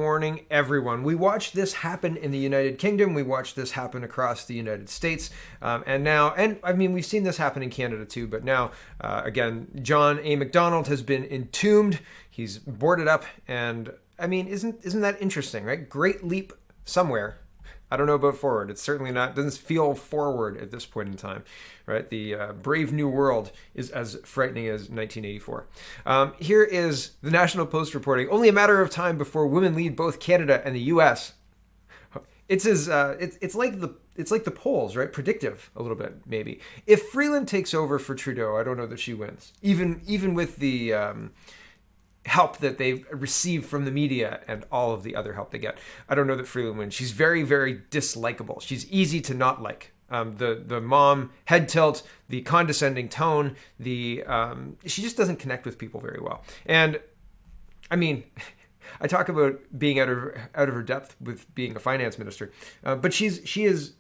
morning, everyone. We watched this happen in the United Kingdom. We watched this happen across the United States. And I mean, we've seen this happen in Canada too, but now, again, John A. Macdonald has been entombed. He's boarded up. And I mean, isn't that interesting, right? Great leap somewhere. I don't know about forward. It's certainly not, doesn't feel forward at this point in time, right? The brave new world is as frightening as 1984. Here is the National Post reporting, only a matter of time before women lead both Canada and the U.S. It's like the polls, right? Predictive a little bit, maybe. If Freeland takes over for Trudeau, I don't know that she wins. Even with the help that they've received from the media and all of the other help they get, I don't know that Freeland wins. She's very, very dislikable. She's easy to not like. The mom head tilt, the condescending tone, she just doesn't connect with people very well. And I mean, I talk about being out of her depth with being a finance minister, but she is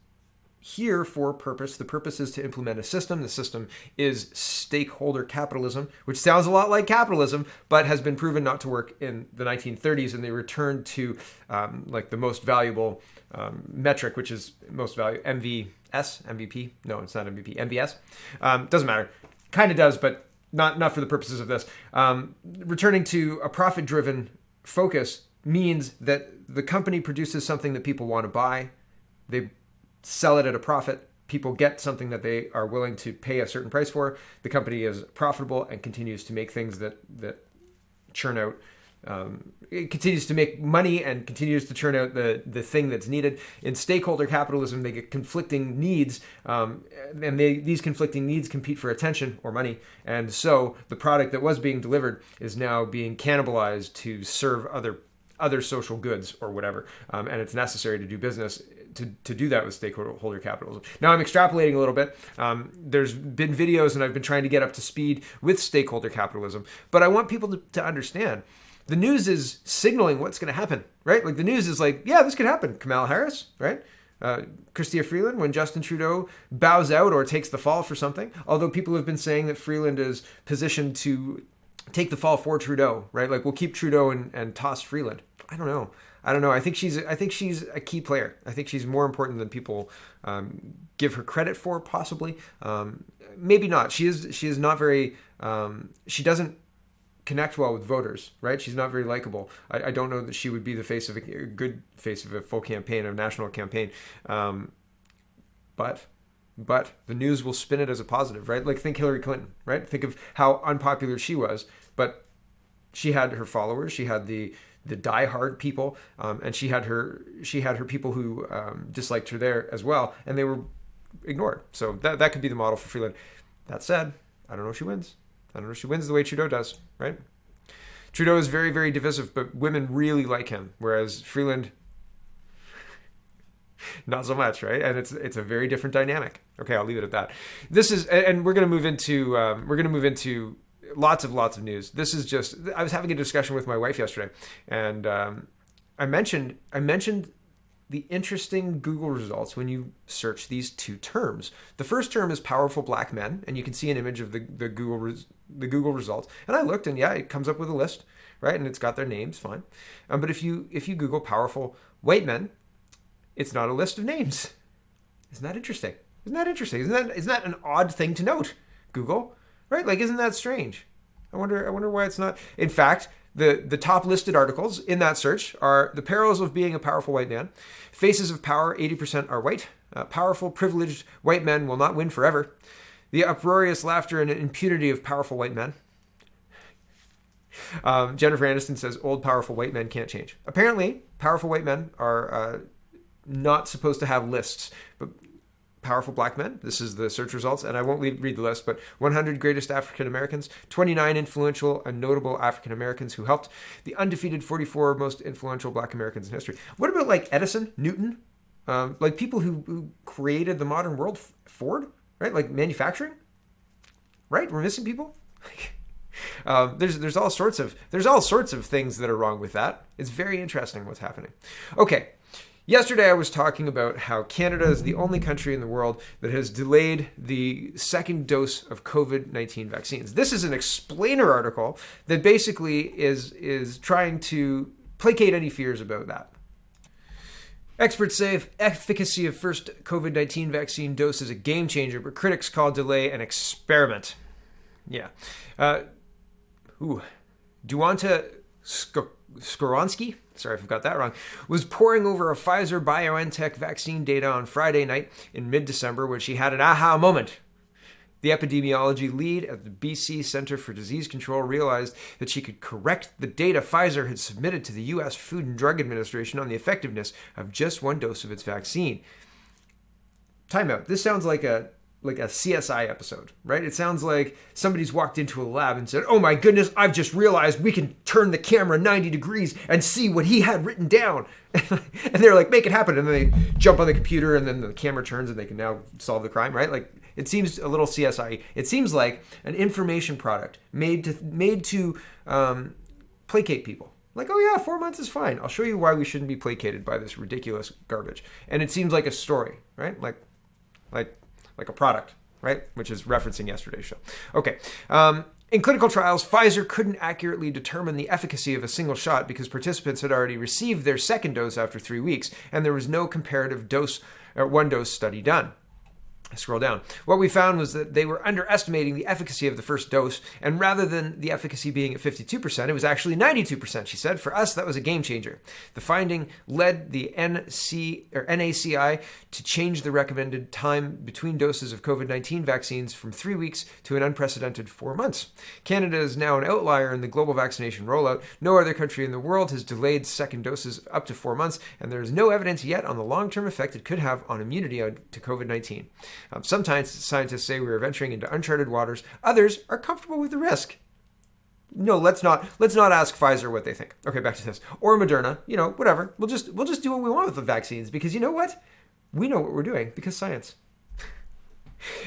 here for a purpose. The purpose is to implement a system. The system is stakeholder capitalism, which sounds a lot like capitalism, but has been proven not to work in the 1930s. And they returned to like the most valuable metric, which is most value, MVP. No, it's not MVP, MVS. Doesn't matter. Kind of does, but not for the purposes of this. Returning to a profit-driven focus means that the company produces something that people want to buy. They sell it at a profit. People get something that they are willing to pay a certain price for. The company is profitable and continues to make things that churn out. It continues to make money and continues to churn out the thing that's needed. In stakeholder capitalism, they get conflicting needs, and these conflicting needs compete for attention or money. And so the product that was being delivered is now being cannibalized to serve other social goods or whatever. And it's necessary to do business to do that with stakeholder capitalism. Now I'm extrapolating a little bit. There's been videos and I've been trying to get up to speed with stakeholder capitalism, but I want people to understand the news is signaling what's going to happen, right? Like the news is like, yeah, this could happen. Kamala Harris, right? Chrystia Freeland, when Justin Trudeau bows out or takes the fall for something, although people have been saying that Freeland is positioned to take the fall for Trudeau, right? Like we'll keep Trudeau and toss Freeland. I don't know. I think she's a key player. I think she's more important than people give her credit for, possibly. Maybe not. She is not very. She doesn't connect well with voters, right? She's not very likable. I don't know that she would be the face of a good face of a full campaign, a national campaign. But the news will spin it as a positive, right? Like think Hillary Clinton, right? Think of how unpopular she was, but she had her followers. She had the diehard people, and she had her people who disliked her there as well, and they were ignored. So that could be the model for Freeland. That said, I don't know if she wins. I don't know if she wins the way Trudeau does, right? Trudeau is very, very divisive, but women really like him, whereas Freeland, not so much, right? And it's a very different dynamic. Okay, I'll leave it at that. This is, and we're going to move into lots of news. This is just, I was having a discussion with my wife yesterday, and I mentioned the interesting Google results when you search these two terms. The first term is powerful black men, and you can see an image of the Google results. And I looked, and yeah, it comes up with a list, right? And it's got their names, fine. But if you Google powerful white men, it's not a list of names. Isn't that interesting? Isn't that an odd thing to note, Google? Right? Like, isn't that strange? I wonder why it's not. In fact, the top listed articles in that search are The Perils of Being a Powerful White Man, Faces of Power, 80% are white, Powerful, Privileged White Men Will Not Win Forever, The Uproarious Laughter and Impunity of Powerful White Men. Jennifer Aniston says, Old powerful white men can't change. Apparently, powerful white men are not supposed to have lists, but powerful black men. This is the search results, and I won't read the list, but 100 greatest African Americans, 29 influential and notable African Americans who helped, the undefeated 44 most influential black Americans in history. What about like Edison, Newton, like people who created the modern world? Ford, right? Like manufacturing, right? We're missing people. There's all sorts of things that are wrong with that. It's very interesting what's happening. Okay. Yesterday, I was talking about how Canada is the only country in the world that has delayed the second dose of COVID-19 vaccines. This is an explainer article that basically is trying to placate any fears about that. Experts say efficacy of first COVID-19 vaccine dose is a game changer, but critics call delay an experiment. Yeah. Duanta Skoronsky, sorry if I got that wrong, was poring over a Pfizer-BioNTech vaccine data on Friday night in mid-December when she had an aha moment. The epidemiology lead at the BC Centre for Disease Control realized that she could correct the data Pfizer had submitted to the U.S. Food and Drug Administration on the effectiveness of just one dose of its vaccine. Time out. This sounds like a CSI episode, right? It sounds like somebody's walked into a lab and said, "Oh my goodness, I've just realized we can turn the camera 90 degrees and see what he had written down." And they're like, "Make it happen." And then they jump on the computer and then the camera turns and they can now solve the crime, right? Like, it seems a little CSI. It seems like an information product made to placate people. Like, oh yeah, 4 months is fine. I'll show you why we shouldn't be placated by this ridiculous garbage. And it seems like a story, right? Like a product, right? Which is referencing yesterday's show. Okay. In clinical trials, Pfizer couldn't accurately determine the efficacy of a single shot because participants had already received their second dose after 3 weeks, and there was no comparative one-dose study done. Scroll down. What we found was that they were underestimating the efficacy of the first dose, and rather than the efficacy being at 52%, it was actually 92%, she said. For us, that was a game changer. The finding led the NACI to change the recommended time between doses of COVID-19 vaccines from 3 weeks to an unprecedented 4 months. Canada is now an outlier in the global vaccination rollout. No other country in the world has delayed second doses up to 4 months, and there is no evidence yet on the long-term effect it could have on immunity to COVID-19. Sometimes scientists say we are venturing into uncharted waters. Others are comfortable with the risk. No, let's not ask Pfizer what they think. Okay, back to this. Or Moderna, whatever. We'll just do what we want with the vaccines because you know what? We know what we're doing because science.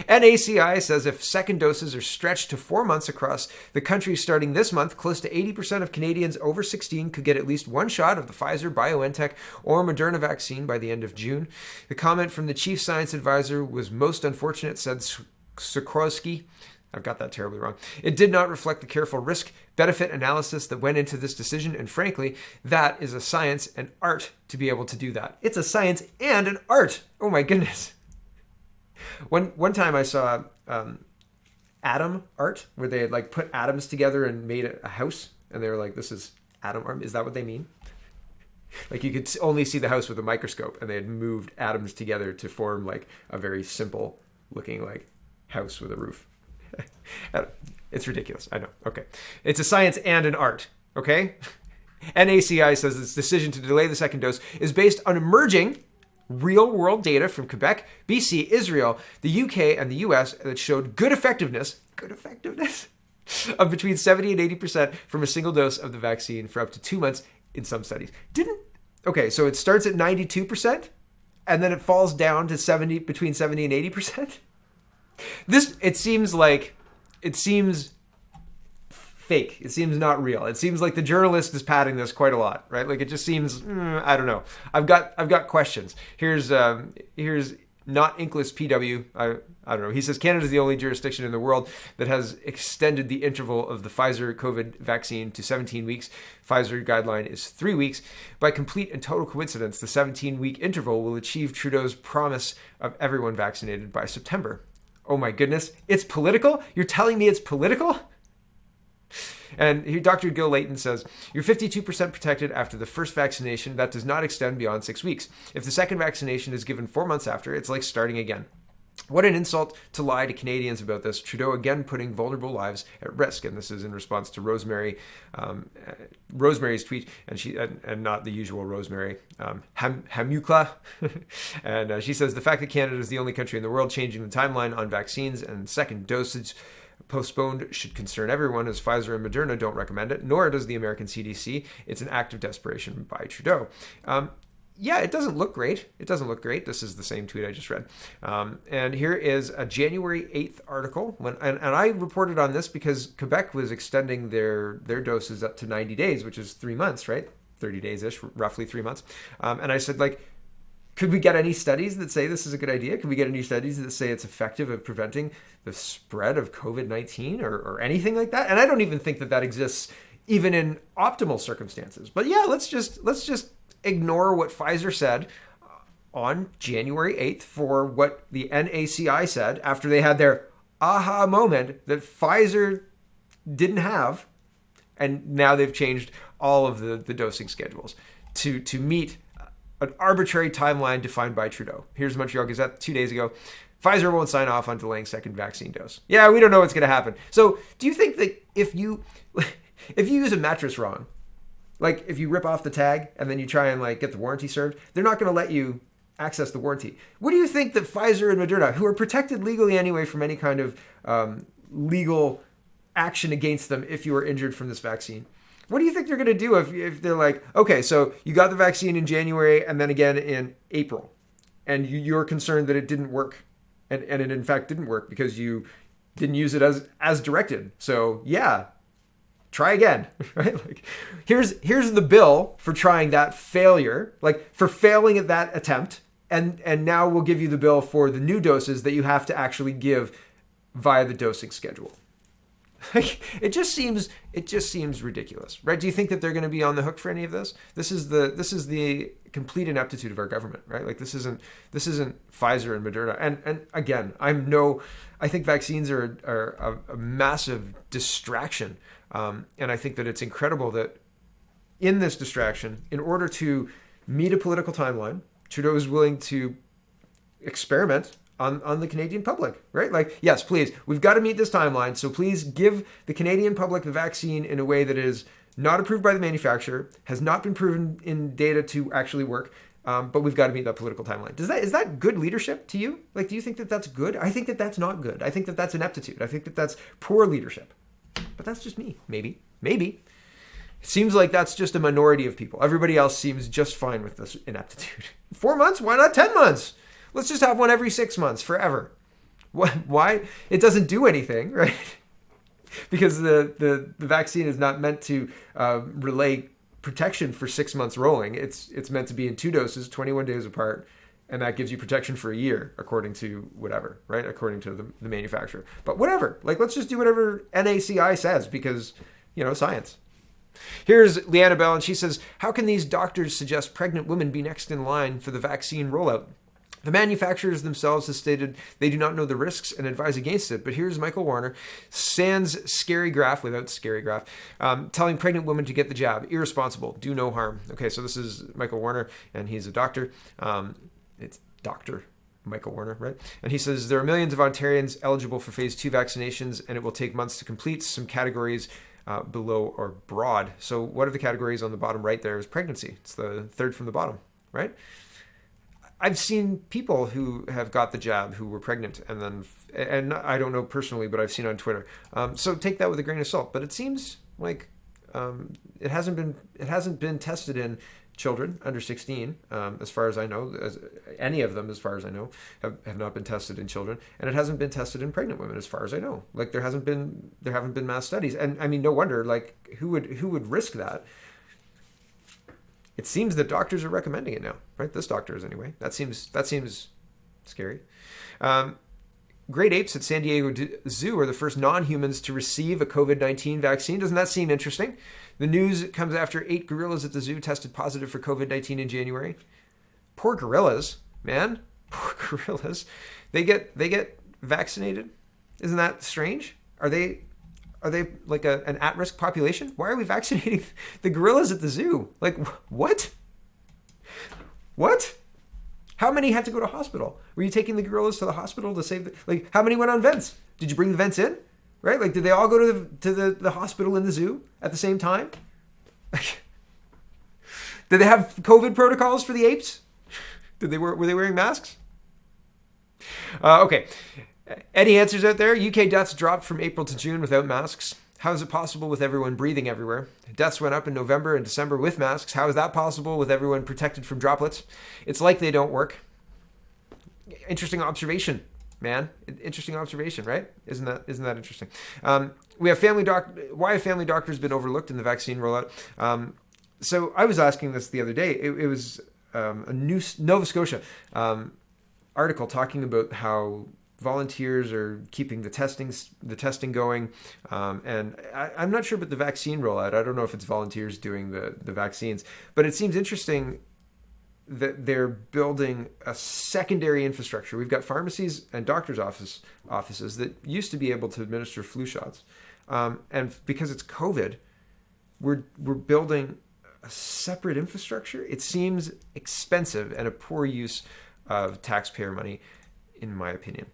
NACI says if second doses are stretched to 4 months across the country starting this month, close to 80% of Canadians over 16 could get at least one shot of the Pfizer, BioNTech, or Moderna vaccine by the end of June. The comment from the chief science advisor was most unfortunate, said Sikorsky. I've got that terribly wrong. It did not reflect the careful risk-benefit analysis that went into this decision, and frankly, that is a science and art to be able to do that. It's a science and an art. Oh my goodness. One time I saw atom art where they had put atoms together and made a house, and they were like, "This is atom art." Is that what they mean? You could only see the house with a microscope, and they had moved atoms together to form a very simple looking house with a roof. It's ridiculous. I know. Okay, it's a science and an art. Okay, NACI says its decision to delay the second dose is based on emerging real-world data from Quebec, BC, Israel, the UK, and the US that showed good effectiveness of between 70 and 80% from a single dose of the vaccine for up to 2 months in some studies. Okay, so it starts at 92%, and then it falls down to between 70 and 80%? It seems fake. It seems not real. It seems like the journalist is padding this quite a lot, right? It just seems, I don't know. I've got questions. Here's not Inkless PW. I don't know. He says Canada is the only jurisdiction in the world that has extended the interval of the Pfizer COVID vaccine to 17 weeks. Pfizer guideline is 3 weeks. By complete and total coincidence, the 17-week interval will achieve Trudeau's promise of everyone vaccinated by September. Oh my goodness. It's political? You're telling me it's political? And here, Dr. Gil Layton says, you're 52% protected after the first vaccination. That does not extend beyond 6 weeks. If the second vaccination is given 4 months after, it's like starting again. What an insult to lie to Canadians about this. Trudeau again putting vulnerable lives at risk. And this is in response to Rosemary's tweet, and not the usual Rosemary, Hamukla. And she says, the fact that Canada is the only country in the world changing the timeline on vaccines and second dosage postponed should concern everyone, as Pfizer and Moderna don't recommend it, nor does the American CDC. It's an act of desperation by Trudeau. Yeah, it doesn't look great. This is the same tweet I just read. And here is a January 8th article. And I reported on this because Quebec was extending their doses up to 90 days, which is 3 months, right? 30 days-ish, roughly 3 months. And I said, could we get any studies that say this is a good idea? Could we get any studies that say it's effective at preventing the spread of COVID-19 or anything like that? And I don't even think that exists even in optimal circumstances. But yeah, let's just ignore what Pfizer said on January 8th for what the NACI said after they had their aha moment that Pfizer didn't have, and now they've changed all of the dosing schedules to meet an arbitrary timeline defined by Trudeau. Here's the Montreal Gazette 2 days ago. Pfizer won't sign off on delaying second vaccine dose. Yeah, we don't know what's going to happen. So do you think that if you use a mattress wrong, like if you rip off the tag and then you try and like get the warranty served, they're not going to let you access the warranty? What do you think that Pfizer and Moderna, who are protected legally anyway from any kind of legal action against them if you were injured from this vaccine, what do you think they're going to do if they're like, okay, so you got the vaccine in January and then again in April, and you're concerned that it didn't work, and it in fact didn't work because you didn't use it as directed. So yeah, try again, right? Like, here's the bill for trying that failure, like for failing at that attempt, and now we'll give you the bill for the new doses that you have to actually give via the dosing schedule. Like, it just seems ridiculous, right? Do you think that they're going to be on the hook for any of this? This is the complete ineptitude of our government, right? Like this isn't Pfizer and Moderna. And again, I think vaccines are a massive distraction. And I think that it's incredible that in this distraction, in order to meet a political timeline, Trudeau is willing to experiment on the Canadian public, right? Like, yes, please, we've got to meet this timeline. So please give the Canadian public the vaccine in a way that is not approved by the manufacturer, has not been proven in data to actually work. But we've got to meet that political timeline. Is that good leadership to you? Like, do you think that that's good? I think that that's not good. I think that that's ineptitude. I think that that's poor leadership. But that's just me. Maybe. It seems like that's just a minority of people. Everybody else seems just fine with this ineptitude. 4 months? Why not 10 months? Let's just have one every 6 months forever. Why? It doesn't do anything, right? Because the vaccine is not meant to relay protection for 6 months rolling. It's meant to be in 2 doses, 21 days apart, and that gives you protection for a year, according to whatever, right? According to the manufacturer. But whatever. Like, let's just do whatever NACI says because, science. Here's Leanna Bell, and she says, how can these doctors suggest pregnant women be next in line for the vaccine rollout? The manufacturers themselves have stated they do not know the risks and advise against it. But here's Michael Warner, sans scary graph, without scary graph, telling pregnant women to get the jab. Irresponsible, do no harm. Okay, so this is Michael Warner, and he's a doctor. It's Dr. Michael Warner, right? And he says, there are millions of Ontarians eligible for phase 2 vaccinations, and it will take months to complete. Some categories below are broad. So what are the categories on the bottom right there is pregnancy. It's the third from the bottom, right? I've seen people who have got the jab who were pregnant and I don't know personally, but I've seen on Twitter. So take that with a grain of salt. But it seems like it hasn't been tested in children under 16, as far as I know. Any of them, as far as I know, have not been tested in children, and it hasn't been tested in pregnant women, as far as I know. Like there haven't been mass studies, and I mean, no wonder. Like who would risk that? It seems that doctors are recommending it now, right? This doctor is anyway. That seems scary. Great apes at San Diego Zoo are the first non-humans to receive a COVID-19 vaccine. Doesn't that seem interesting? The news comes after 8 gorillas at the zoo tested positive for COVID-19 in January. Poor gorillas, man. Poor gorillas. They get vaccinated. Isn't that strange? Are they like an at-risk population? Why are we vaccinating the gorillas at the zoo? Like, what? What? How many had to go to hospital? Were you taking the gorillas to the hospital to save how many went on vents? Did you bring the vents in? Right? Like, did they all go to the hospital in the zoo at the same time? Did they have COVID protocols for the apes? Were they wearing masks? Okay. Any answers out there? UK deaths dropped from April to June without masks. How is it possible with everyone breathing everywhere? Deaths went up in November and December with masks. How is that possible with everyone protected from droplets? It's like they don't work. Interesting observation, man. Interesting observation, right? Isn't that interesting? We have why have family doctors been overlooked in the vaccine rollout? So I was asking this the other day. It was a new Nova Scotia article talking about how volunteers are keeping the testing going, and I'm not sure about the vaccine rollout. I don't know if it's volunteers doing the vaccines, but it seems interesting that they're building a secondary infrastructure. We've got pharmacies and doctors' offices that used to be able to administer flu shots, and because it's COVID, we're building a separate infrastructure. It seems expensive and a poor use of taxpayer money, in my opinion.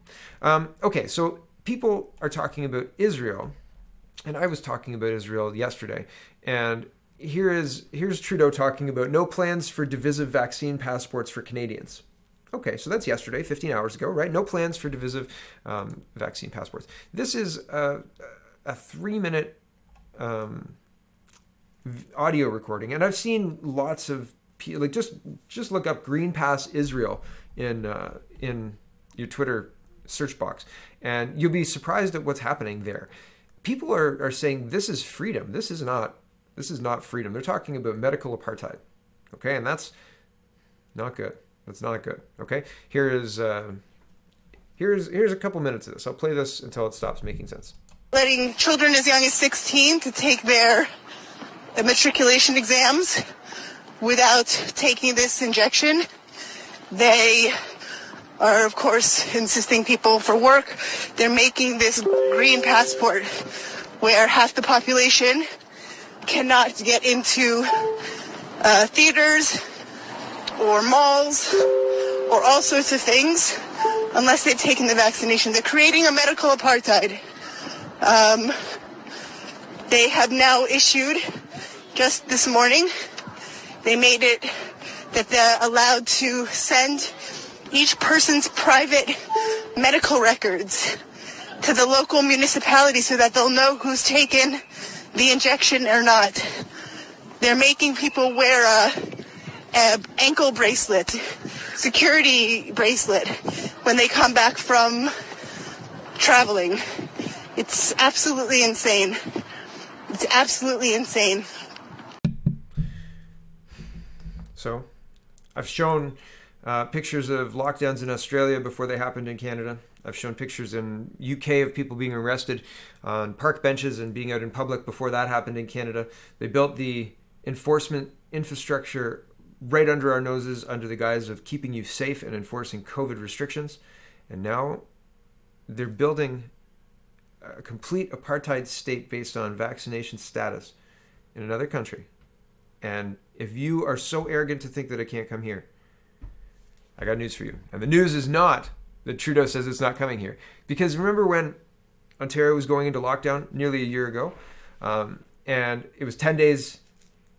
Okay, so people are talking about Israel, and I was talking about Israel yesterday, and here's Trudeau talking about no plans for divisive vaccine passports for Canadians. Okay, so that's yesterday, 15 hours ago, right? No plans for divisive vaccine passports. This is a 3-minute audio recording, and I've seen lots of like just look up Green Pass Israel in your Twitter search box, and you'll be surprised at what's happening there. People are saying this is freedom. This is not freedom. They're talking about medical apartheid. Okay, and that's not good. That's not good. Okay, here's a couple minutes of this. I'll play this until it stops making sense. Letting children as young as 16 to take their matriculation exams without taking this injection. They are, of course, insisting people for work. They're making this green passport where half the population cannot get into theaters or malls or all sorts of things unless they've taken the vaccination. They're creating a medical apartheid. They have now issued, just this morning, they made it that they're allowed to send each person's private medical records to the local municipality so that they'll know who's taken the injection or not. They're making people wear a ankle bracelet, security bracelet, when they come back from traveling. It's absolutely insane. It's absolutely insane. So, I've shown pictures of lockdowns in Australia before they happened in Canada. I've shown pictures in UK of people being arrested on park benches and being out in public before that happened in Canada. They built the enforcement infrastructure right under our noses under the guise of keeping you safe and enforcing COVID restrictions. And now they're building a complete apartheid state based on vaccination status in another country. And if you are so arrogant to think that it can't come here, I got news for you. And the news is not that Trudeau says it's not coming here. Because remember when Ontario was going into lockdown nearly a year ago? And it was 10 days,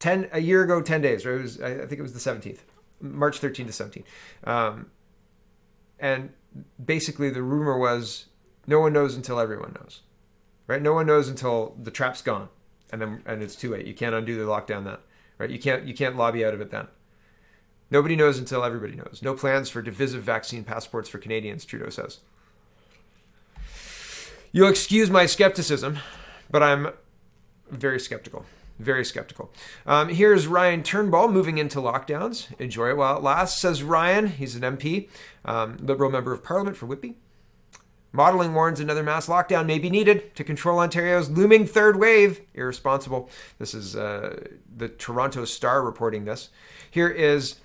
a year ago, 10 days, right? I think it was the 17th, March 13th to 17th. And basically the rumor was no one knows until everyone knows, right? No one knows until the trap's gone, and it's too late. You can't undo the lockdown then, right? You can't lobby out of it then. Nobody knows until everybody knows. No plans for divisive vaccine passports for Canadians, Trudeau says. You'll excuse my skepticism, but I'm very skeptical. Very skeptical. Here's Ryan Turnbull moving into lockdowns. Enjoy it while it lasts, says Ryan. He's an MP, Liberal Member of Parliament for Whitby. Modelling warns another mass lockdown may be needed to control Ontario's looming third wave. Irresponsible. This is the Toronto Star reporting this. Here is,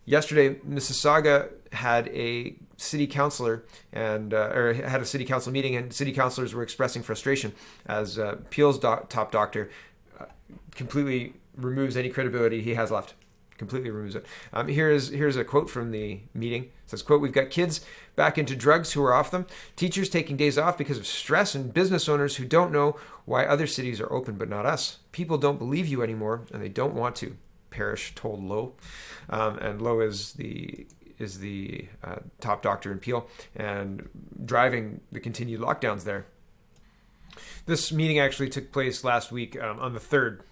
yesterday, Mississauga had a city councillor had a city council meeting, and city councillors were expressing frustration as Peel's top doctor completely removes any credibility he has left. Completely removes it. Here's a quote from the meeting. It says, quote, "We've got kids back into drugs who are off them, teachers taking days off because of stress, and business owners who don't know why other cities are open but not us. People don't believe you anymore, and they don't want to," Parrish told Lowe. And Lowe is the top doctor in Peel and driving the continued lockdowns there. This meeting actually took place last week on the 3rd,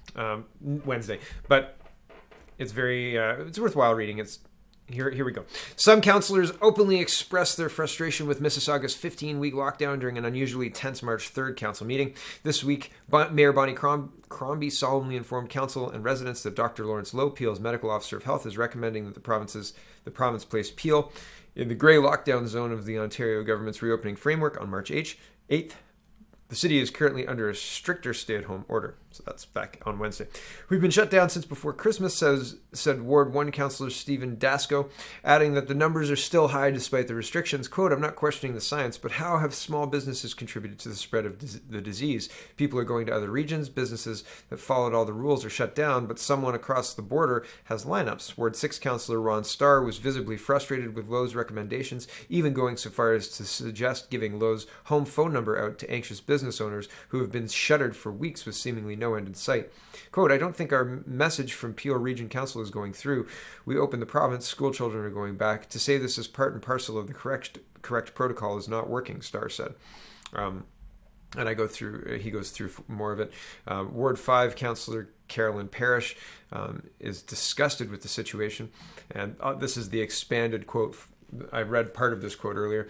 Wednesday, but it's very it's worthwhile reading. Here we go. Some councillors openly expressed their frustration with Mississauga's 15-week lockdown during an unusually tense March 3rd council meeting. This week, Mayor Bonnie Crombie solemnly informed council and residents that Dr. Lawrence Lowe, Peel's medical officer of health, is recommending that the province place Peel in the grey lockdown zone of the Ontario government's reopening framework on March 8th. The city is currently under a stricter stay-at-home order. So that's back on Wednesday. We've been shut down since before Christmas, said Ward 1 Councillor Stephen Dasco, adding that the numbers are still high despite the restrictions. Quote, I'm not questioning the science, but how have small businesses contributed to the spread of the disease? People are going to other regions. Businesses that followed all the rules are shut down, but someone across the border has lineups. Ward 6 Councillor Ron Starr was visibly frustrated with Lowe's recommendations, even going so far as to suggest giving Lowe's home phone number out to anxious business owners who have been shuttered for weeks with seemingly no end in sight. Quote, I don't think our message from Peel Region Council is going through. We opened the province, school children are going back. To say this is part and parcel of the correct protocol is not working, Starr said. And he goes through more of it. Ward 5 Councillor Carolyn Parrish is disgusted with the situation. And this is the expanded quote. I read part of this quote earlier.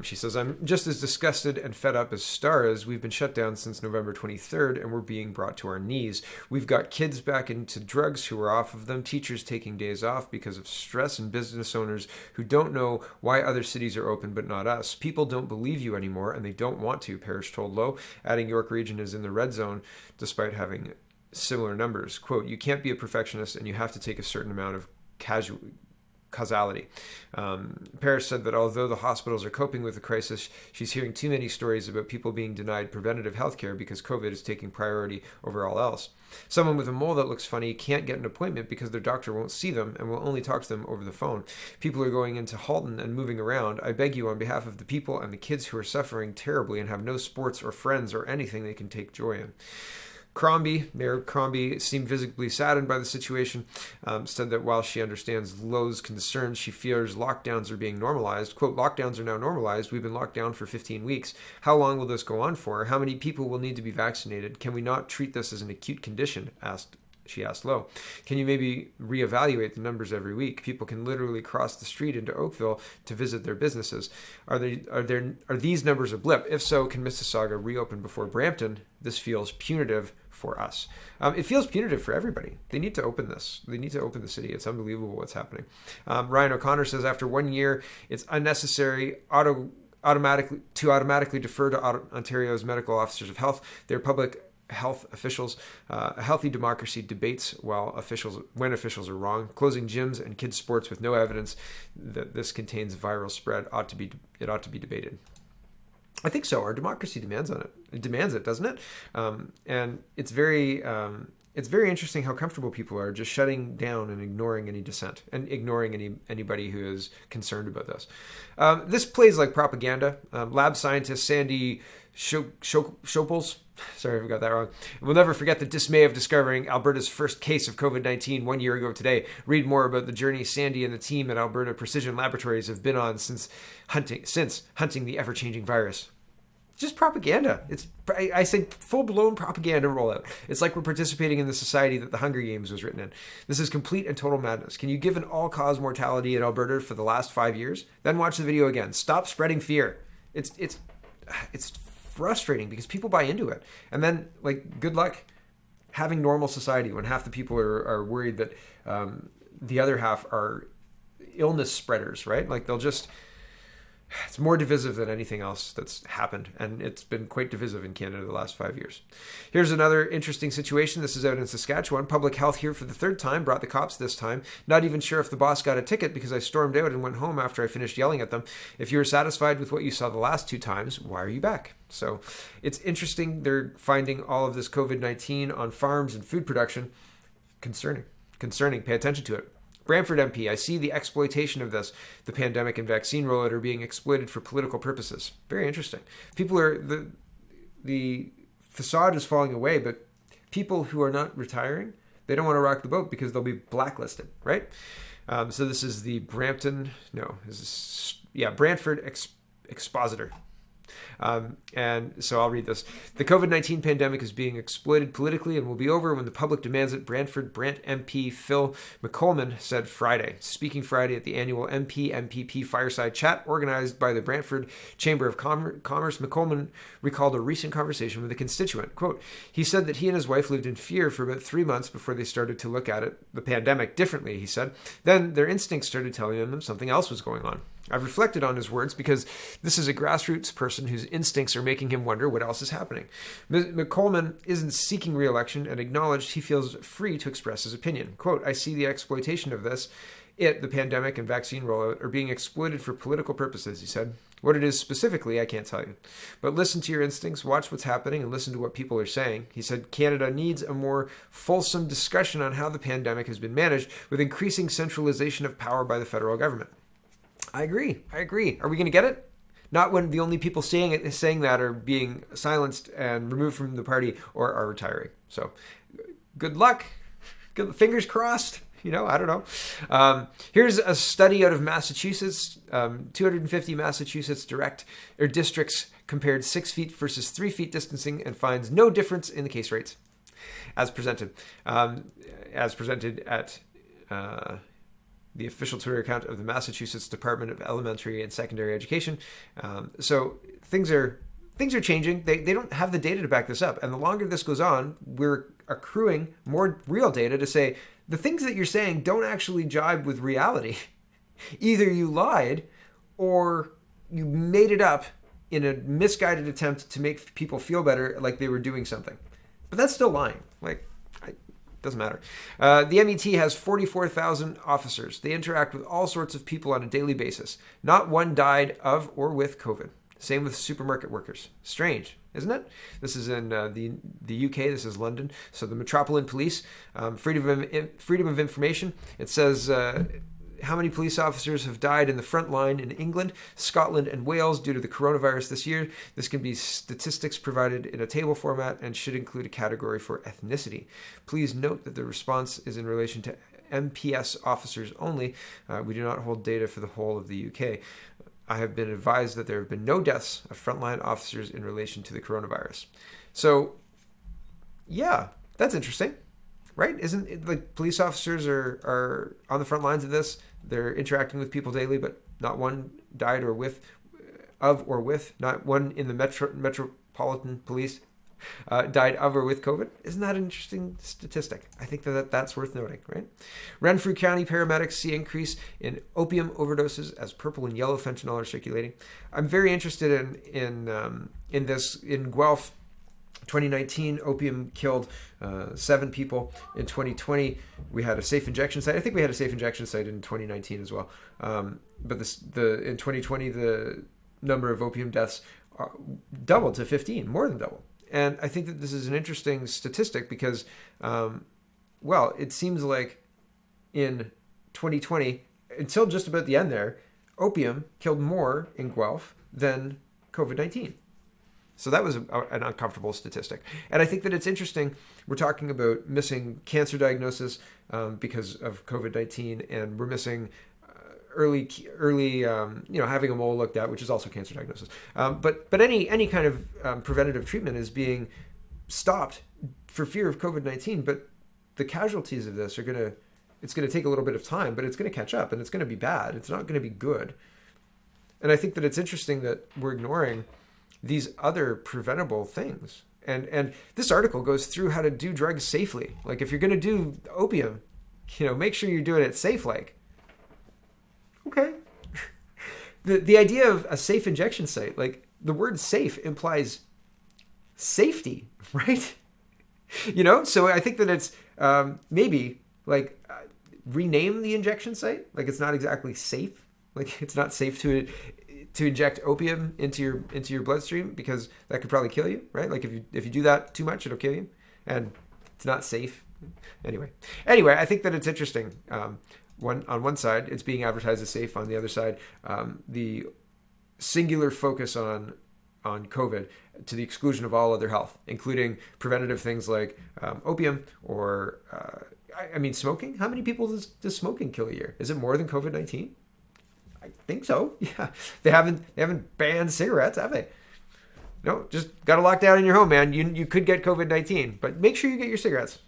She says, I'm just as disgusted and fed up as Starr is. We've been shut down since November 23rd and we're being brought to our knees. We've got kids back into drugs who are off of them, teachers taking days off because of stress, and business owners who don't know why other cities are open but not us. People don't believe you anymore and they don't want to, Parrish told Lowe, adding York Region is in the red zone despite having similar numbers. Quote, you can't be a perfectionist and you have to take a certain amount of causality. Parrish said that although the hospitals are coping with the crisis, she's hearing too many stories about people being denied preventative health care because COVID is taking priority over all else. Someone with a mole that looks funny can't get an appointment because their doctor won't see them and will only talk to them over the phone. People are going into Halton and moving around. I beg you on behalf of the people and the kids who are suffering terribly and have no sports or friends or anything they can take joy in. Mayor Crombie seemed visibly saddened by the situation, said that while she understands Lowe's concerns, she fears lockdowns are being normalized. Quote, lockdowns are now normalized. We've been locked down for 15 weeks. How long will this go on for? How many people will need to be vaccinated? Can we not treat this as an acute condition? She asked Lowe. Can you maybe reevaluate the numbers every week? People can literally cross the street into Oakville to visit their businesses. Are these numbers a blip? If so, can Mississauga reopen before Brampton? This feels punitive for us. It feels punitive for everybody. They need to open this. They need to open the city. It's unbelievable what's happening. Ryan O'Connor says after 1 year, it's unnecessary automatically defer to Ontario's medical officers of health. Their public health officials. A healthy democracy debates when officials are wrong. Closing gyms and kids' sports with no evidence that this contains viral spread ought to be debated. I think so. Our democracy demands on it. It demands it, doesn't it? And it's very interesting how comfortable people are just shutting down and ignoring any dissent and ignoring anybody who is concerned about this. This plays like propaganda. Lab scientist Sandy Schopels, sorry if I got that wrong, we'll never forget the dismay of discovering Alberta's first case of COVID-19 1 year ago today. Read more about the journey Sandy and the team at Alberta Precision Laboratories have been on since hunting the ever-changing virus. Just propaganda. I say full-blown propaganda rollout. It's like we're participating in the society that the Hunger Games was written in. This is complete and total madness. Can you give an all-cause mortality in Alberta for the last 5 years? Then watch the video again. Stop spreading fear. It's frustrating because people buy into it. And then, good luck having normal society when half the people are worried that the other half are illness spreaders, right? It's more divisive than anything else that's happened, and it's been quite divisive in Canada the last 5 years. Here's another interesting situation. This is out in Saskatchewan. Public Health here for the third time, brought the cops this time. Not even sure if the boss got a ticket because I stormed out and went home after I finished yelling at them. If you were satisfied with what you saw the last 2 times, why are you back? So it's interesting. They're finding all of this COVID-19 on farms and food production. Concerning. Pay attention to it. Brantford MP, I see the exploitation of this. The pandemic and vaccine rollout are being exploited for political purposes. Very interesting. People are, the facade is falling away, but people who are not retiring, they don't want to rock the boat because they'll be blacklisted, right? So this is the Brantford Expositor. And so I'll read this. The COVID-19 pandemic is being exploited politically and will be over when the public demands it, Brant MP Phil McColman said Friday. Speaking Friday at the annual MPP fireside chat organized by the Brantford Chamber of Commerce, McColman recalled a recent conversation with a constituent. Quote, he said that he and his wife lived in fear for about 3 months before they started to look at the pandemic differently, he said. Then their instincts started telling them something else was going on. I've reflected on his words because this is a grassroots person whose instincts are making him wonder what else is happening. McColman isn't seeking re-election and acknowledged he feels free to express his opinion. Quote, I see the exploitation of this. The pandemic and vaccine rollout are being exploited for political purposes, he said. What it is specifically, I can't tell you. But listen to your instincts, watch what's happening, and listen to what people are saying. He said Canada needs a more fulsome discussion on how the pandemic has been managed with increasing centralization of power by the federal government. I agree. Are we going to get it? Not when the only people saying that are being silenced and removed from the party or are retiring. So good luck. Fingers crossed. I don't know. Here's a study out of Massachusetts. 250 Massachusetts districts compared 6 feet versus 3 feet distancing and finds no difference in the case rates as presented. At the official Twitter account of the Massachusetts Department of Elementary and Secondary Education. So things are changing. They don't have the data to back this up. And the longer this goes on, we're accruing more real data to say the things that you're saying don't actually jibe with reality. Either you lied or you made it up in a misguided attempt to make people feel better like they were doing something. But that's still lying. Doesn't matter. The MET has 44,000 officers. They interact with all sorts of people on a daily basis. Not one died of or with COVID. Same with supermarket workers. Strange, isn't it? This is in the UK. This is London. So the Metropolitan Police, freedom of information. It says how many police officers have died in the front line in England, Scotland, and Wales due to the coronavirus this year. This can be statistics provided in a table format and should include a category for ethnicity. Please note that the response is in relation to MPS officers only. We do not hold data for the whole of the UK. I have been advised that there have been no deaths of frontline officers in relation to the coronavirus. So, yeah, that's interesting. Right? Isn't it like police officers are on the front lines of this? They're interacting with people daily, but not one died or with, not one in the Metropolitan Police died of or with COVID. Isn't that an interesting statistic? I think that's worth noting, right? Renfrew County paramedics see increase in opium overdoses as purple and yellow fentanyl are circulating. I'm very interested in this. In Guelph, 2019, opium killed 7 people. In 2020, we had a safe injection site. I think we had a safe injection site in 2019 as well. But in 2020, the number of opium deaths doubled to 15, more than double. And I think that this is an interesting statistic because, it seems like in 2020, until just about the end there, opium killed more in Guelph than COVID-19. So that was an uncomfortable statistic. And I think that it's interesting. We're talking about missing cancer diagnosis because of COVID-19, and we're missing early having a mole looked at, which is also cancer diagnosis. But any kind of preventative treatment is being stopped for fear of COVID-19. But the casualties of this it's going to take a little bit of time, but it's going to catch up, and it's going to be bad. It's not going to be good. And I think that it's interesting that we're ignoring these other preventable things. And this article goes through how to do drugs safely. Like if you're going to do opium, make sure you're doing it safe. Like, okay. The idea of a safe injection site, like the word safe implies safety, right? So I think that it's maybe like rename the injection site. Like it's not exactly safe. Like it's not safe to inject opium into your bloodstream because that could probably kill you, right? Like if you do that too much, it'll kill you, and it's not safe. Anyway, I think that it's interesting. On one side, it's being advertised as safe. On the other side, the singular focus on COVID to the exclusion of all other health, including preventative things like opium or smoking. How many people does smoking kill a year? Is it more than COVID-19? I think so. Yeah, they haven't banned cigarettes, have they? No, just got to lock down in your home, man. You could get COVID-19, but make sure you get your cigarettes.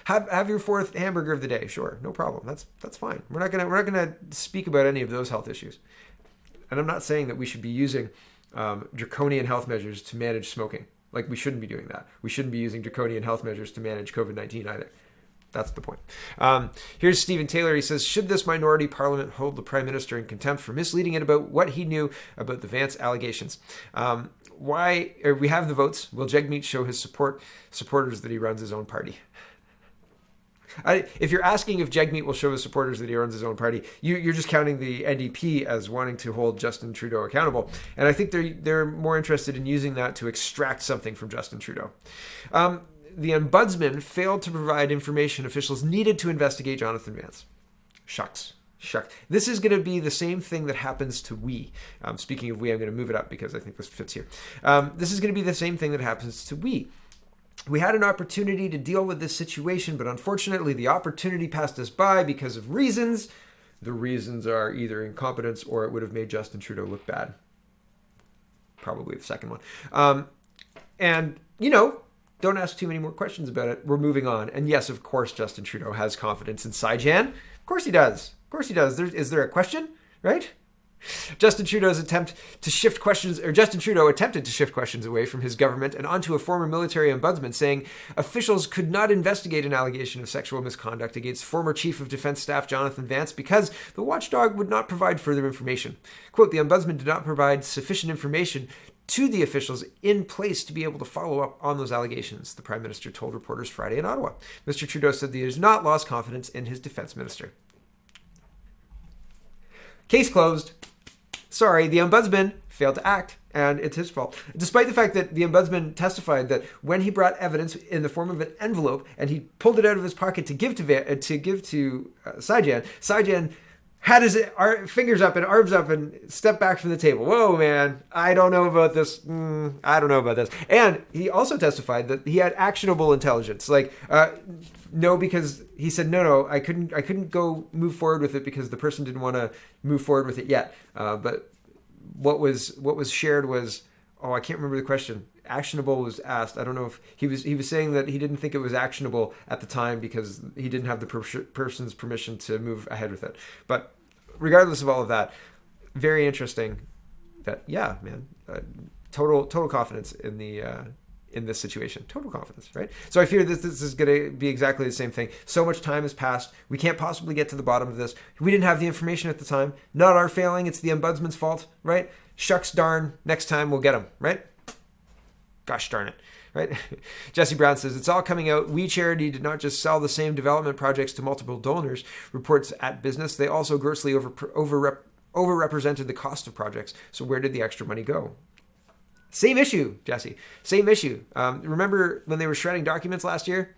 Have your fourth hamburger of the day. Sure, no problem. That's fine. We're not gonna speak about any of those health issues. And I'm not saying that we should be using draconian health measures to manage smoking. Like, we shouldn't be doing that. We shouldn't be using draconian health measures to manage COVID-19 either. That's the point. Here's Stephen Taylor. He says, should this minority parliament hold the Prime Minister in contempt for misleading it about what he knew about the Vance allegations? We have the votes. Will Jagmeet show his supporters that he runs his own party? If you're asking if Jagmeet will show his supporters that he runs his own party, you're just counting the NDP as wanting to hold Justin Trudeau accountable. And I think they're more interested in using that to extract something from Justin Trudeau. The Ombudsman failed to provide information officials needed to investigate Jonathan Vance. Shucks. This is going to be the same thing that happens to we. Speaking of we, I'm going to move it up because I think this fits here. This is going to be the same thing that happens to we. We had an opportunity to deal with this situation, but unfortunately the opportunity passed us by because of reasons. The reasons are either incompetence or it would have made Justin Trudeau look bad. Probably the second one. And, don't ask too many more questions about it. We're moving on. And yes, of course, Justin Trudeau has confidence in Saijan. Of course he does. Is there a question, right? Justin Trudeau attempted to shift questions away from his government and onto a former military ombudsman, saying officials could not investigate an allegation of sexual misconduct against former Chief of Defense Staff Jonathan Vance because the watchdog would not provide further information. Quote, the ombudsman did not provide sufficient information to the officials in place to be able to follow up on those allegations, the Prime Minister told reporters Friday in Ottawa. Mr. Trudeau said that he has not lost confidence in his defense minister. Case closed. Sorry, the ombudsman failed to act, and it's his fault. Despite the fact that the ombudsman testified that when he brought evidence in the form of an envelope and he pulled it out of his pocket to give to Saijan, Saijan had his fingers up and arms up and stepped back from the table. Whoa, man, I don't know about this. And he also testified that he had actionable intelligence. No, because he said, no, I couldn't go move forward with it because the person didn't want to move forward with it yet. But what was shared was, I can't remember the question. Actionable was asked. I don't know if he was saying that he didn't think it was actionable at the time because he didn't have the person's permission to move ahead with it. But regardless of all of that, very interesting. That total confidence in the in this situation. Total confidence, right? So I fear that this is going to be exactly the same thing. So much time has passed. We can't possibly get to the bottom of this. We didn't have the information at the time. Not our failing. It's the ombudsman's fault, right? Shucks darn. Next time we'll get him, right? Gosh darn it, right? Jesse Brown says, it's all coming out. We Charity did not just sell the same development projects to multiple donors, reports at Business. They also grossly overrepresented the cost of projects. So where did the extra money go? Same issue, Jesse. Same issue. Remember when they were shredding documents last year?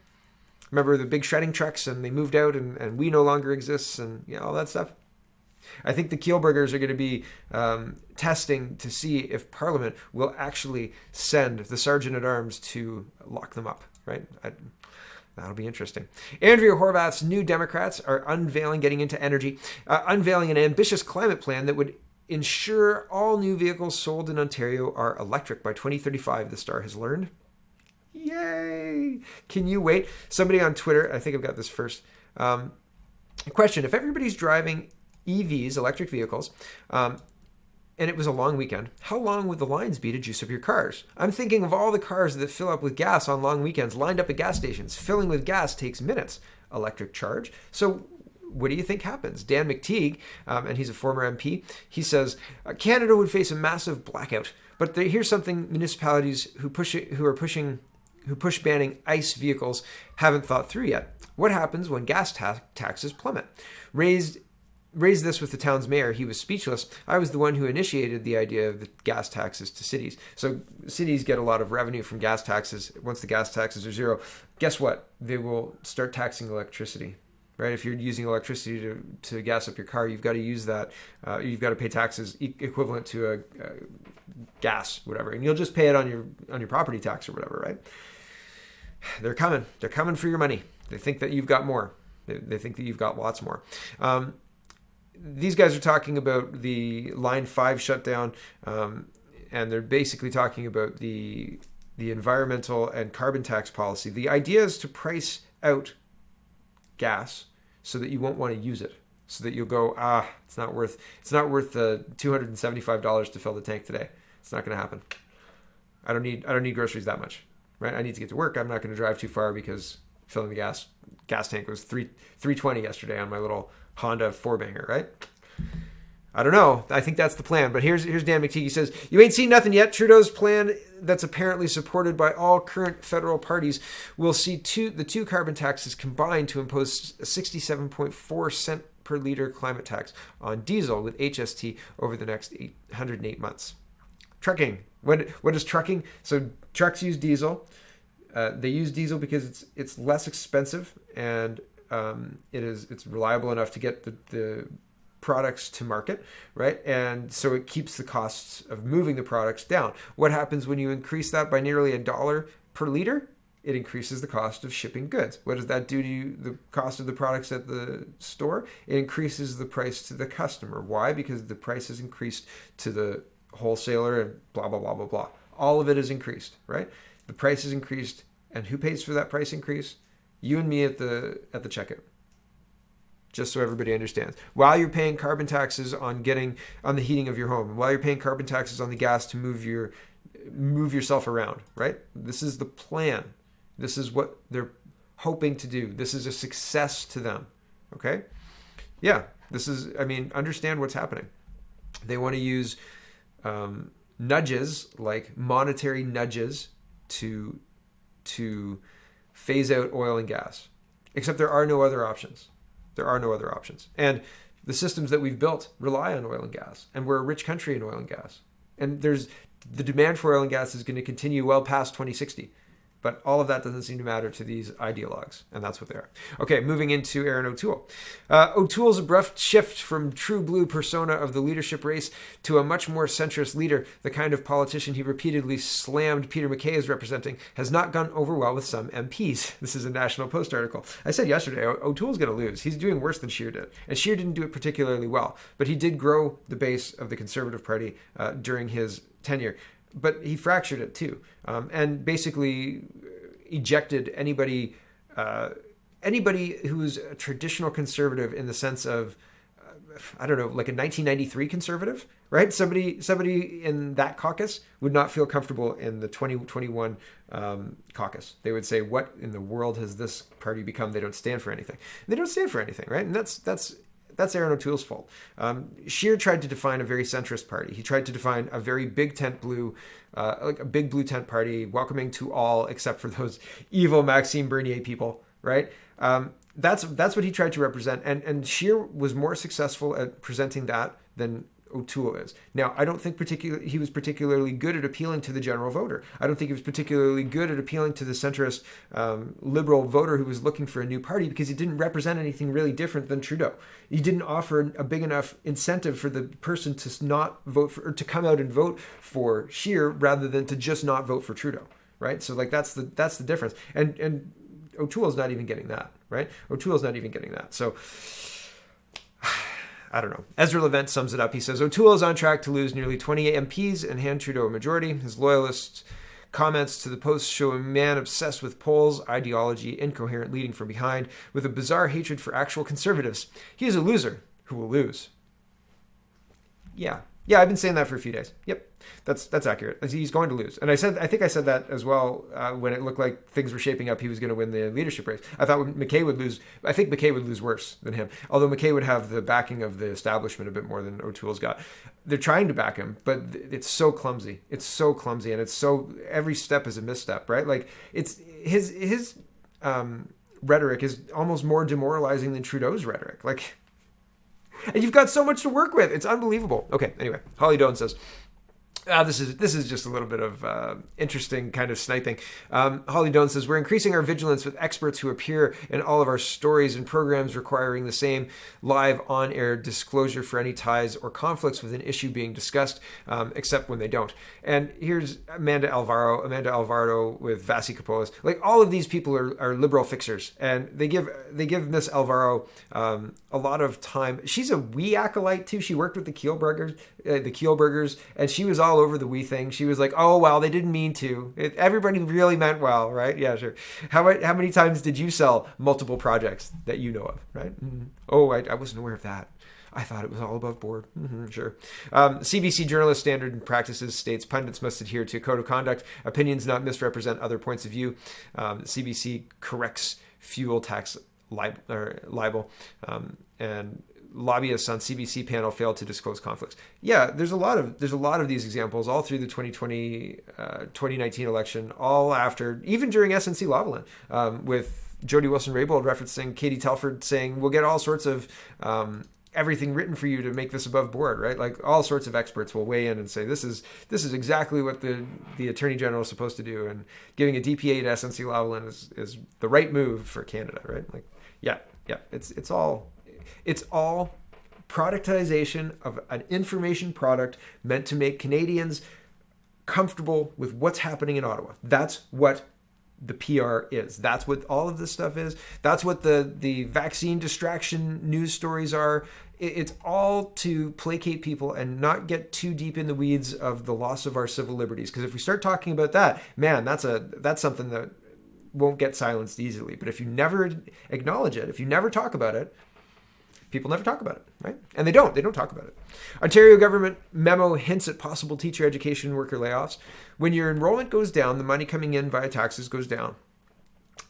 Remember the big shredding trucks and they moved out and we no longer exists and all that stuff? I think the Kielburgers are going to be testing to see if Parliament will actually send the Sergeant-at-Arms to lock them up, right? That'll be interesting. Andrea Horvath's New Democrats are unveiling an ambitious climate plan that would ensure all new vehicles sold in Ontario are electric by 2035, the Star has learned. Yay! Can you wait? Somebody on Twitter, I think I've got this first. Question, if everybody's driving EVs, electric vehicles, and it was a long weekend, how long would the lines be to juice up your cars? I'm thinking of all the cars that fill up with gas on long weekends lined up at gas stations. Filling with gas takes minutes. Electric charge. So what do you think happens? Dan McTeague, and he's a former MP, he says, Canada would face a massive blackout. But here's something municipalities who push banning ICE vehicles haven't thought through yet. What happens when gas taxes plummet? Raised this with the town's mayor. He was speechless. I was the one who initiated the idea of the gas taxes to cities. So cities get a lot of revenue from gas taxes. Once the gas taxes are zero, guess what? They will start taxing electricity, right? If you're using electricity to gas up your car, you've got to use that. You've got to pay taxes equivalent to a gas, whatever, and you'll just pay it on your property tax or whatever, right? They're coming. They're coming for your money. They think that you've got more. They think that you've got lots more. These guys are talking about the Line 5 shutdown and they're basically talking about the environmental and carbon tax policy. The idea is to price out gas so that you won't want to use it, so that you'll go, it's not worth the $275 to fill the tank today. It's not going to happen. I don't need groceries that much, right? I need to get to work. I'm not going to drive too far because filling the gas tank was $3.20 yesterday on my little Honda 4-banger, right? I don't know. I think that's the plan. But here's Dan McTeague. He says, you ain't seen nothing yet. Trudeau's plan that's apparently supported by all current federal parties will see the two carbon taxes combined to impose a 67.4 cent per liter climate tax on diesel with HST over the next 108 months. Trucking. What is trucking? So trucks use diesel. They use diesel because it's less expensive and it's reliable enough to get the products to market, right? And so it keeps the costs of moving the products down. What happens when you increase that by nearly $1 per liter? It increases the cost of shipping goods. What does that do to the cost of the products at the store? It increases the price to the customer. Why? Because the price is increased to the wholesaler and blah, blah, blah, blah, blah. All of it is increased, right? The price is increased. And who pays for that price increase? You and me at the checkout. Just so everybody understands. While you're paying carbon taxes on the heating of your home, while you're paying carbon taxes on the gas to move yourself around, right? This is the plan. This is what they're hoping to do. This is a success to them. Okay? Yeah, understand what's happening. They want to use nudges, like monetary nudges, to phase out oil and gas. Except there are no other options. And the systems that we've built rely on oil and gas. And we're a rich country in oil and gas. And the demand for oil and gas is going to continue well past 2060. But all of that doesn't seem to matter to these ideologues, and that's what they are. Okay, moving into Aaron O'Toole. O'Toole's abrupt shift from true blue persona of the leadership race to a much more centrist leader, the kind of politician he repeatedly slammed Peter MacKay as representing, has not gone over well with some MPs. This is a National Post article. I said yesterday, O'Toole's going to lose. He's doing worse than Scheer did. And Scheer didn't do it particularly well, but he did grow the base of the Conservative Party during his tenure. But he fractured it too, and basically ejected anybody who's a traditional conservative in the sense of, like a 1993 conservative, right? Somebody in that caucus would not feel comfortable in the 2021 caucus. They would say, "What in the world has this party become? They don't stand for anything. They don't stand for anything, right?" And that's Aaron O'Toole's fault. Scheer tried to define a very centrist party. He tried to define a very big tent blue, like a big blue tent party, welcoming to all except for those evil Maxime Bernier people, right? That's what he tried to represent. And Scheer was more successful at presenting that than O'Toole is. Now, I don't think he was particularly good at appealing to the general voter. I don't think he was particularly good at appealing to the centrist liberal voter who was looking for a new party, because he didn't represent anything really different than Trudeau. He didn't offer a big enough incentive for the person to not vote for, or to come out and vote for Scheer rather than to just not vote for Trudeau, right? So that's the difference. And O'Toole's not even getting that, right? O'Toole's not even getting that. So I don't know. Ezra Levent sums it up. He says, O'Toole is on track to lose nearly 20 MPs and hand Trudeau a majority. His loyalists' comments to the Post show a man obsessed with polls, ideology, incoherent leading from behind, with a bizarre hatred for actual conservatives. He is a loser who will lose. Yeah, I've been saying that for a few days. Yep, that's accurate. He's going to lose. And I think I said that as well when it looked like things were shaping up. He was going to win the leadership race. I thought McKay would lose. I think McKay would lose worse than him. Although McKay would have the backing of the establishment a bit more than O'Toole's got. They're trying to back him, but it's so clumsy. And it's so, every step is a misstep, right? Like, it's his rhetoric is almost more demoralizing than Trudeau's rhetoric. Like, and you've got so much to work with. It's unbelievable. Okay, anyway, Holly Doan says, this is just a little bit of interesting kind of sniping. Holly Doan says, we're increasing our vigilance with experts who appear in all of our stories and programs requiring the same live on-air disclosure for any ties or conflicts with an issue being discussed, except when they don't. And here's Amanda Alvaro with Vasi Kapolis. Like, all of these people are liberal fixers, and they give Miss Alvaro a lot of time. She's a wee acolyte too. She worked with the Kielburgers, and she was all all over the we thing. She was like, oh, well, they didn't mean to. Everybody really meant well, right? Yeah, sure. How many times did you sell multiple projects that you know of, right? Mm-hmm. Oh, I wasn't aware of that. I thought it was all above board. Mm-hmm, sure. CBC Journalist Standard and Practices states pundits must adhere to a code of conduct. Opinions not misrepresent other points of view. CBC corrects fuel tax libel. And lobbyists on CBC panel failed to disclose conflicts. Yeah, there's a lot of these examples all through the 2019 election, all after, even during SNC Lavalin, with Jody Wilson-Raybould referencing Katie Telford saying, we'll get all sorts of everything written for you to make this above board, right? Like all sorts of experts will weigh in and say, this is exactly what the Attorney General is supposed to do, and giving a DPA to SNC Lavalin is the right move for Canada, right? Like, yeah, it's all productization of an information product meant to make Canadians comfortable with what's happening in Ottawa. That's what the PR is. That's what all of this stuff is. That's what the vaccine distraction news stories are. It's all to placate people and not get too deep in the weeds of the loss of our civil liberties. Because if we start talking about that, man, that's something that won't get silenced easily. But if you never acknowledge it, if you never talk about it, people never talk about it, right? And they don't talk about it. Ontario government memo hints at possible teacher education worker layoffs. When your enrollment goes down, the money coming in via taxes goes down.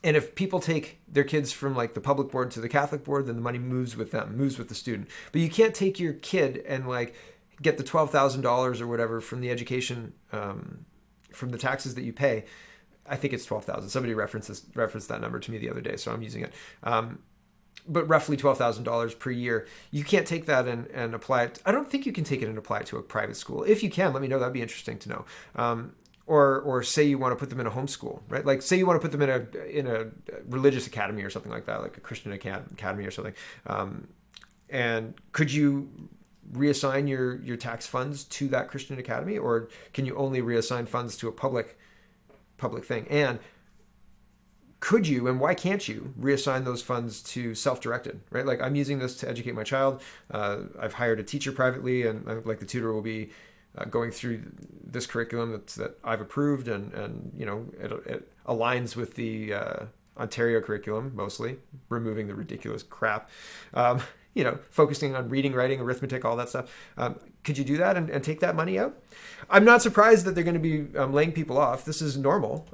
And if people take their kids from like the public board to the Catholic board, then the money moves with them, moves with the student. But you can't take your kid and like get the $12,000 or whatever from the education, from the taxes that you pay. I think it's 12,000. Somebody referenced that number to me the other day, so I'm using it. But roughly $12,000 per year. You can't take that and apply it. I don't think you can take it and apply it to a private school. If you can, let me know. That'd be interesting to know. Or say you want to put them in a homeschool, right? Like say you want to put them in a religious academy or something like that, like a Christian academy or something. And could you reassign your tax funds to that Christian academy, or can you only reassign funds to a public thing? And could you, and why can't you, reassign those funds to self-directed, right? Like I'm using this to educate my child. I've hired a teacher privately, and like the tutor will be going through this curriculum that I've approved, and you know it aligns with the Ontario curriculum, mostly removing the ridiculous crap. You know, focusing on reading, writing, arithmetic, all that stuff. Could you do that and take that money out? I'm not surprised that they're going to be laying people off. This is normal.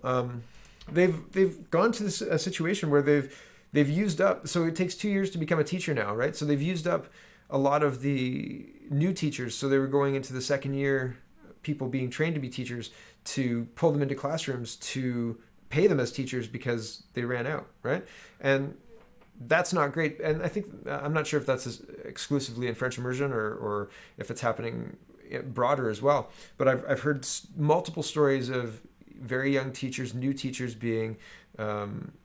They've gone to a situation where they've used up. So it takes 2 years to become a teacher now, right? So they've used up a lot of the new teachers. So they were going into the second year, people being trained to be teachers, to pull them into classrooms to pay them as teachers because they ran out, right? And that's not great. And I think, I'm not sure if that's exclusively in French immersion or if it's happening broader as well. But I've heard multiple stories of very young teachers, new teachers being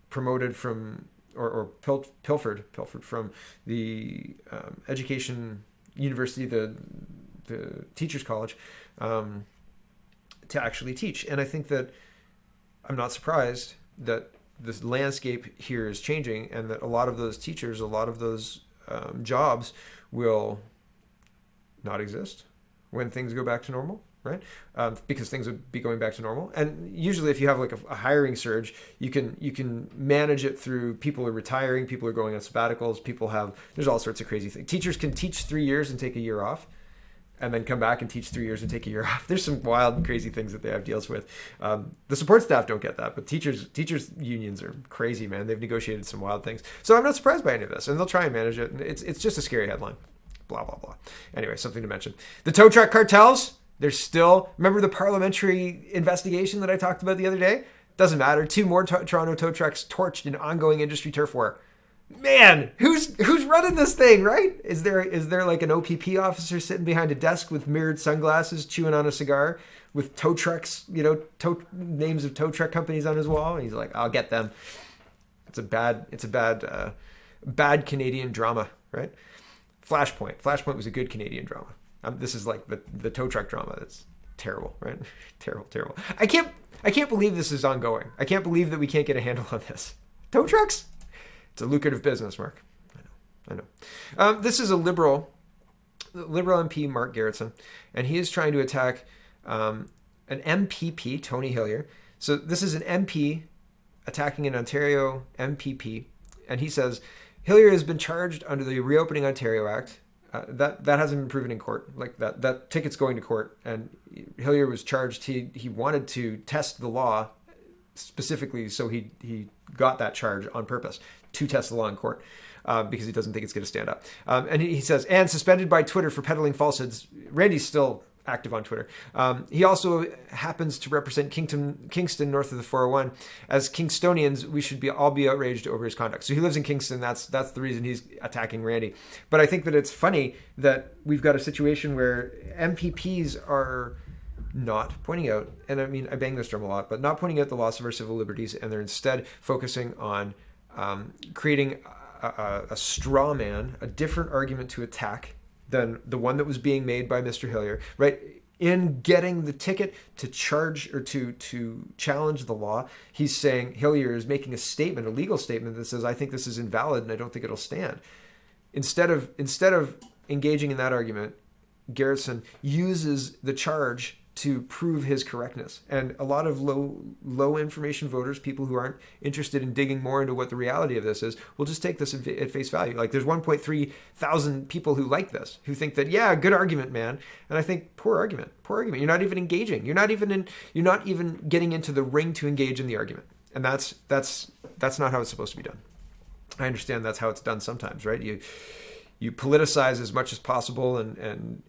promoted from or pilfered from the education university, the teachers college, to actually teach. And I think that I'm not surprised that this landscape here is changing, and that a lot of those teachers, a lot of those jobs will not exist when things go back to normal. Right? Because things would be going back to normal. And usually if you have like a hiring surge, you can manage it through people are retiring, people are going on sabbaticals, there's all sorts of crazy things. Teachers can teach 3 years and take a year off, and then come back and teach 3 years and take a year off. There's some wild and crazy things that they have deals with. The support staff don't get that, but teachers unions are crazy, man. They've negotiated some wild things. So I'm not surprised by any of this, and they'll try and manage it. And it's just a scary headline. Blah, blah, blah. Anyway, something to mention. The tow truck cartels. There's still, remember the parliamentary investigation that I talked about the other day? Doesn't matter. 2 more Toronto tow trucks torched in ongoing industry turf war. Man, who's running this thing, right? Is there like an OPP officer sitting behind a desk with mirrored sunglasses, chewing on a cigar, with tow trucks, names of tow truck companies on his wall? And he's like, I'll get them. It's a bad Canadian drama, right? Flashpoint was a good Canadian drama. This is like the tow truck drama. That's terrible, right? Terrible. I can't believe this is ongoing. I can't believe that we can't get a handle on this. Tow trucks? It's a lucrative business, Mark. I know. This is a Liberal MP, Mark Garrettson, and he is trying to attack an MPP, Tony Hillier. So this is an MP attacking an Ontario MPP. And he says, Hillier has been charged under the Reopening Ontario Act. That hasn't been proven in court. Like that ticket's going to court. And Hillier was charged. He wanted to test the law specifically, so he got that charge on purpose to test the law in court. Because he doesn't think it's going to stand up. And he says, and suspended by Twitter for peddling falsehoods. Randy's still active on Twitter. He also happens to represent Kingston north of the 401. As Kingstonians, we should all be outraged over his conduct. So he lives in Kingston. That's the reason he's attacking Randy. But I think that it's funny that we've got a situation where MPPs are not pointing out, and I mean, I bang this drum a lot, but not pointing out the loss of our civil liberties, and they're instead focusing on creating a straw man, a different argument to attack than the one that was being made by Mr. Hillier, right? In getting the ticket to charge or to challenge the law, he's saying Hillier is making a statement, a legal statement that says, I think this is invalid and I don't think it'll stand. Instead of engaging in that argument, Garrison uses the charge to prove his correctness. And a lot of low information voters, people who aren't interested in digging more into what the reality of this is, will just take this at face value. Like there's 1.3 thousand people who like this, who think that, yeah, good argument, man. And I think poor argument. You're not even engaging. You're not even getting into the ring to engage in the argument. And that's not how it's supposed to be done. I understand that's how it's done sometimes, right? You politicize as much as possible and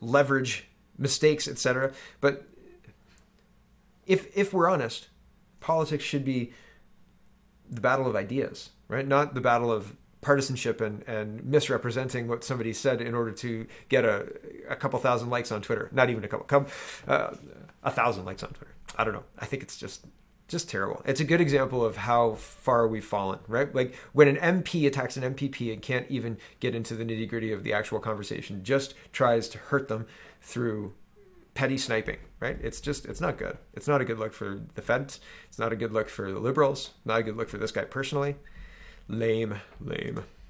leverage mistakes, etc. But if we're honest, politics should be the battle of ideas, right? Not the battle of partisanship and misrepresenting what somebody said in order to get a couple thousand likes on Twitter. Not even a couple, 1,000 likes on Twitter. I don't know. I think it's just terrible. It's a good example of how far we've fallen, right? Like when an MP attacks an MPP and can't even get into the nitty gritty of the actual conversation, just tries to hurt them through petty sniping, right? It's not good. It's not a good look for the feds. It's not a good look for the Liberals. Not a good look for this guy personally. Lame.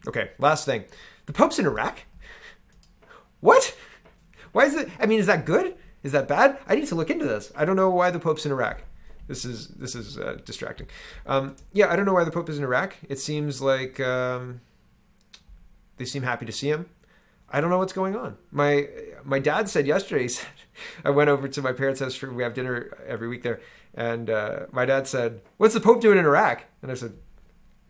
Okay, last thing. The Pope's in Iraq? What? Why is it? I mean, is that good? Is that bad? I need to look into this. I don't know why the Pope's in Iraq. This is distracting. Yeah, I don't know why the Pope is in Iraq. It seems like they seem happy to see him. I don't know what's going on. My dad said yesterday, he said, I went over to my parents' house we have dinner every week there, and my dad said, "What's the Pope doing in Iraq?" And I said,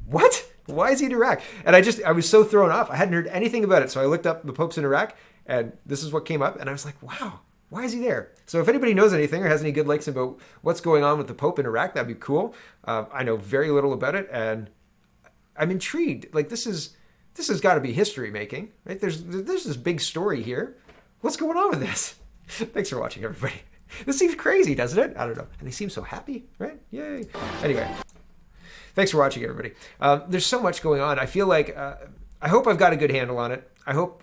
"What? Why is he in Iraq?" And I was so thrown off. I hadn't heard anything about it, so I looked up the Pope's in Iraq, and this is what came up, and I was like, wow. Why is he there? So if anybody knows anything or has any good likes about what's going on with the Pope in Iraq, that'd be cool. I know very little about it, and I'm intrigued. Like this has got to be history making, right? There's this big story here. What's going on with this? Thanks for watching, everybody. This seems crazy, doesn't it? I don't know. And they seem so happy, right? Yay. Anyway, thanks for watching, everybody. There's so much going on. I feel like I hope I've got a good handle on it. I hope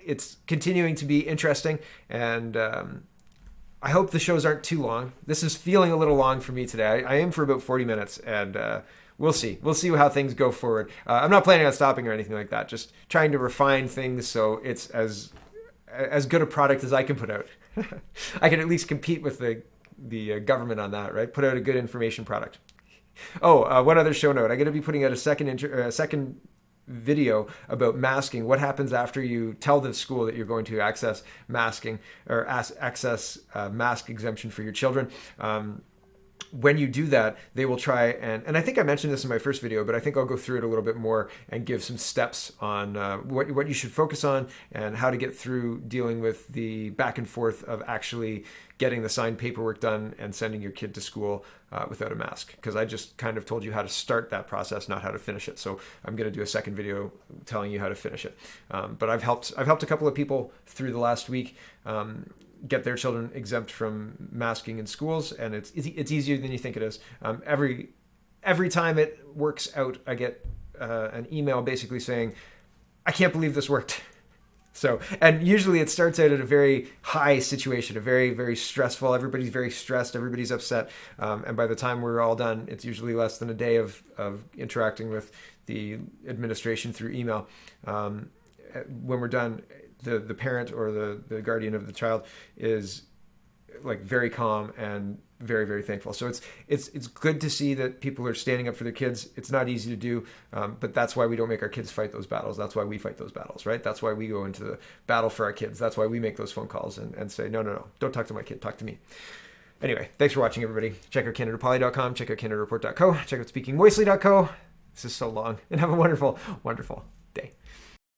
it's continuing to be interesting, and I hope the shows aren't too long. This is feeling a little long for me today. I aim for about 40 minutes, and we'll see. We'll see how things go forward. I'm not planning on stopping or anything like that. Just trying to refine things so it's as good a product as I can put out. I can at least compete with the government on that, right? Put out a good information product. Oh, one other show note. I'm going to be putting out a second video about masking. What happens after you tell the school that you're going to access masking or access mask exemption for your children? When you do that, they will try and I think I mentioned this in my first video, but I think I'll go through it a little bit more and give some steps on what you should focus on and how to get through dealing with the back and forth of actually getting the signed paperwork done and sending your kid to school without a mask. Because I just kind of told you how to start that process, not how to finish it. So I'm going to do a second video telling you how to finish it. But I've helped a couple of people through the last week get their children exempt from masking in schools, and it's easier than you think it is. Every time it works out, I get an email basically saying, "I can't believe this worked." So, and usually it starts out at a very high situation, a very, very stressful. Everybody's very stressed. Everybody's upset. And by the time we're all done, it's usually less than a day of interacting with the administration through email. When we're done, the parent or the guardian of the child is like very calm and very, very thankful. So it's good to see that people are standing up for their kids. It's not easy to do, but that's why we don't make our kids fight those battles. That's why we fight those battles, right? That's why we go into the battle for our kids. That's why we make those phone calls and say, no, don't talk to my kid, talk to me. Anyway, thanks for watching, everybody. Check out CanadaPoly.com, check out CanadaReport.co, check out SpeakingMoistly.co. This is so long, and have a wonderful, wonderful